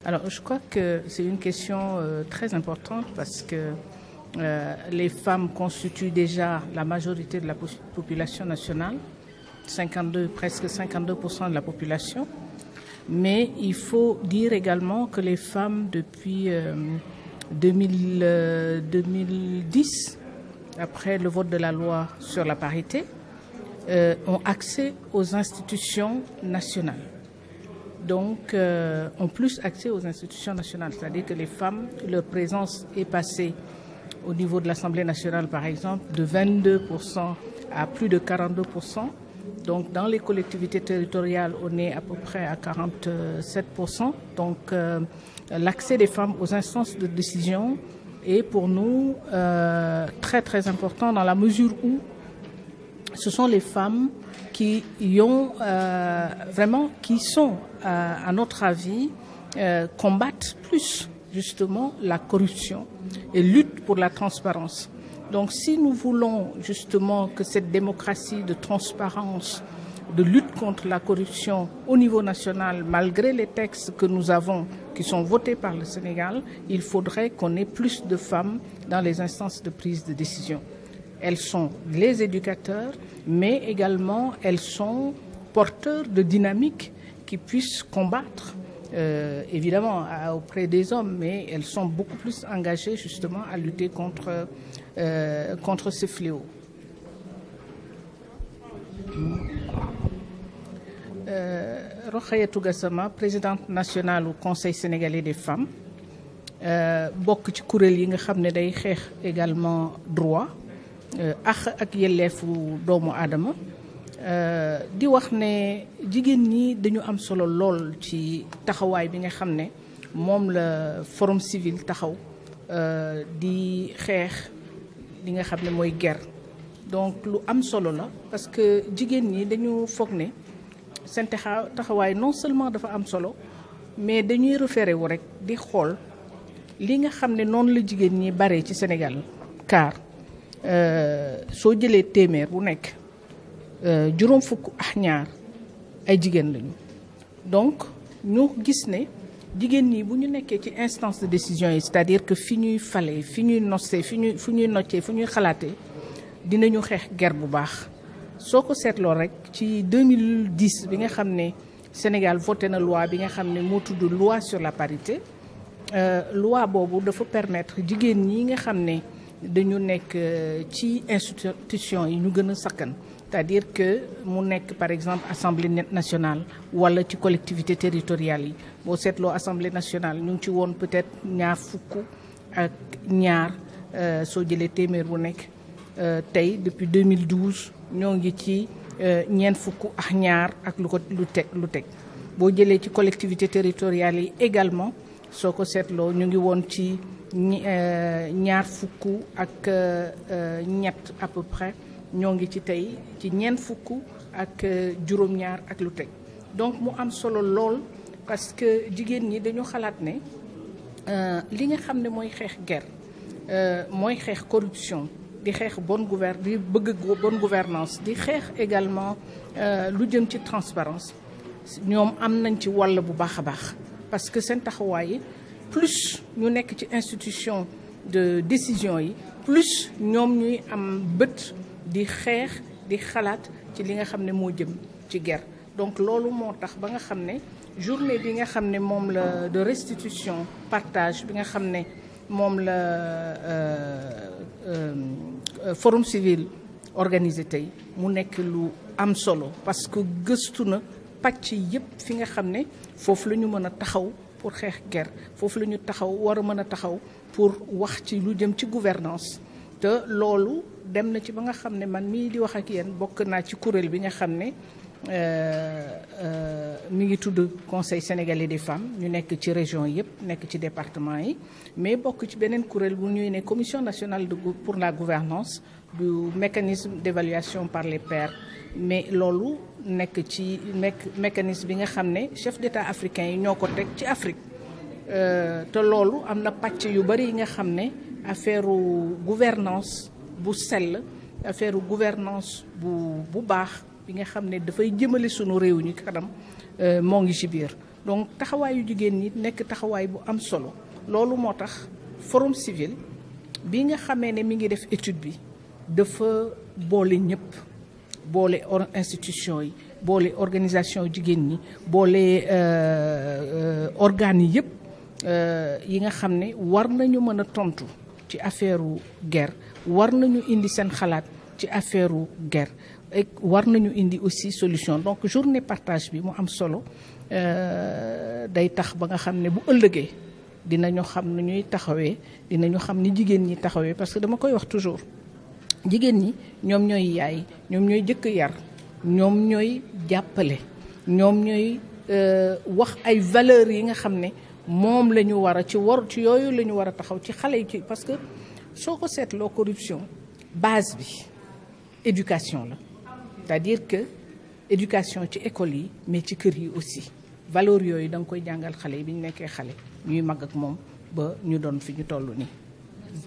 Alors, je crois que c'est une question très importante parce que les femmes constituent déjà la majorité de la population nationale, presque 52% de la population. Mais il faut dire également que les femmes, depuis 2010, après le vote de la loi sur la parité, ont accès aux institutions nationales. Donc, ont plus accès aux institutions nationales. C'est-à-dire que les femmes, leur présence est passée au niveau de l'Assemblée nationale, par exemple, de 22% à plus de 42%. Donc, dans les collectivités territoriales, on est à peu près à 47%. Donc, l'accès des femmes aux instances de décision est pour nous très, très important dans la mesure où ce sont les femmes qui sont, à notre avis, combattent plus justement la corruption et luttent pour la transparence. Donc si nous voulons justement que cette démocratie de transparence, de lutte contre la corruption au niveau national, malgré les textes que nous avons qui sont votés par le Sénégal, il faudrait qu'on ait plus de femmes dans les instances de prise de décision. Elles sont les éducateurs, mais également elles sont porteurs de dynamique qui puissent combattre, évidemment auprès des hommes, mais elles sont beaucoup plus engagées justement à lutter contre ce fléau. Rokhaya Gassama, présidente nationale au Conseil sénégalais des femmes, bokk ci kuréel yi nga xam ne day xeex également droit ak yelleefu doomu aadama di wax ne jigéen ñi dañu am solo lool ci taxawaay bi nga xam ne moom la forum civil taxaw di xeex li nga xam ne mooy guerre. Donc lu am solo la parce que jigéen ñi dañu foog ne seen taxawaay non seulement dafa am solo mais dañuy référé wu rek di xool li nga xam ne noonu la jigéen ñi bare ci Sénégal car soo jëlee téeméer bu nekk juróom fukk ak ñaar ay jigéen lañu. Donc ñu gis ne jigéen ñi bu ñu nekkee ci instance de décision yi c'est-à-dire que fi ñuy fale fi ñuy noccee fu ñuy noccee fu ñuy xalaatee dinañu xeex guerre bu baax. soo ko seetloo rek ci 2010 bi nga xam ne Sénégal voté na loi bi nga xam ne moo tudd loi sur la parité loi boobu dafa permettre jigéen ñi nga xam ne dañu nekk ci institution yi ñu gën a sakkan. C'est-à-dire que mu nekk par exemple Assemblée nationale wala ci collectivité territoriale yi boo seetloo Assemblée nationale ñu ngi ci woon peut-être ñaar fukk ak ñaar soo jëlee téeméer bu nekk tey depuis 2012 ñoo ngi ci ñeent fukk ak ñaar ak lu teg boo jëlee ci collectivité territoriale yi également soo ko seetloo ñu ngi woon ci ñaar fukk ak ñett à peu près ñoo ngi ci tey ci ñeent fukk ak juróom-ñaar ak lu teg. Donc mu am solo lool parce que jigéen ñi dañu xalaat ne li nga xam ne mooy xeex guerre mooy xeex corruption di xeex bonne gouvernance di xeex également lu jëm ci transparence ñoom am nañ ci wàll bu baax a baax parce que seen taxawaay plus ñu nekk ci institution de décision yi plus ñoom ñuy am bët di xeex di xalaat ci li nga xam ne moo jëm ci guerre. Donc loolu moo tax ba nga xam ne journée bi nga xam ne moom la de restitution partage bi nga xam ne moom la forum civil organisé tey mu nekk lu am solo parce que gëstu na pàcc yépp fi nga xam ne foofu la ñu mën a taxaw pour xeex guerre foofu la ñu war a mën a taxaw pour wax ci lu jëm ci gouvernance te loolu dem na ci ba nga xam ne man mii di wax ak yéen bokk naa ci kuréel bi nga xam ne mi ngi tudd Conseil sénégalais des femmes ñu nekk ci région yëpp nekk ci département yi mais bokk ci beneen kuréel bu ñuy ne commission nationale pour la gouvernance du mécanisme d'évaluation par les pairs mais loolu nekk ci mécanisme bi nga xam ne chef d'État africain yi ñoo ko teg ci Afrique te loolu am na pàcc yu bari yi nga xam ne affaire gouvernance bu sell affaire gouvernance bu baax bi nga xam ne dafay jëmale sunu réew ñi kanam moo ngi ci biir donc taxawaayu jigéen ñi nekk taxawaay bu am solo loolu moo tax forum civil bi nga xamee ne mi ngi def étude bi dafa boole ñëpp boole institution yi boole organisation jigéen ñi boole organes yi yëpp yi nga xam ne war nañu mën a tontu ci affaire guerre war nañu indi seen xalaat ci affaire guerre et war nañu indi aussi solution donc journée partage bi mu am solo day tax ba nga xam ne bu ëllëgee dinañu xam nu ñuy taxawee dinañu xam ni jigéen ñi taxawee parce que dama koy wax toujours jigéen ñi ñoom ñooy yaay ñoom ñooy jëkk yar ñoom ñooy jàppale ñoom ñooy wax ay valeurs yi nga xam ne moom la ñu war a ci yooyu la ñu war a taxaw ci xale yi ci parce que soo ko seetloo corruption base bi éducation la c'est-à-dire que éducation ci école yi mais ci kër yi aussi valeurs yooyu da nga koy jàngal xale yi bi ñu nekkee xale ñuy mag ak moom ba ñu doon fi ñu toll nii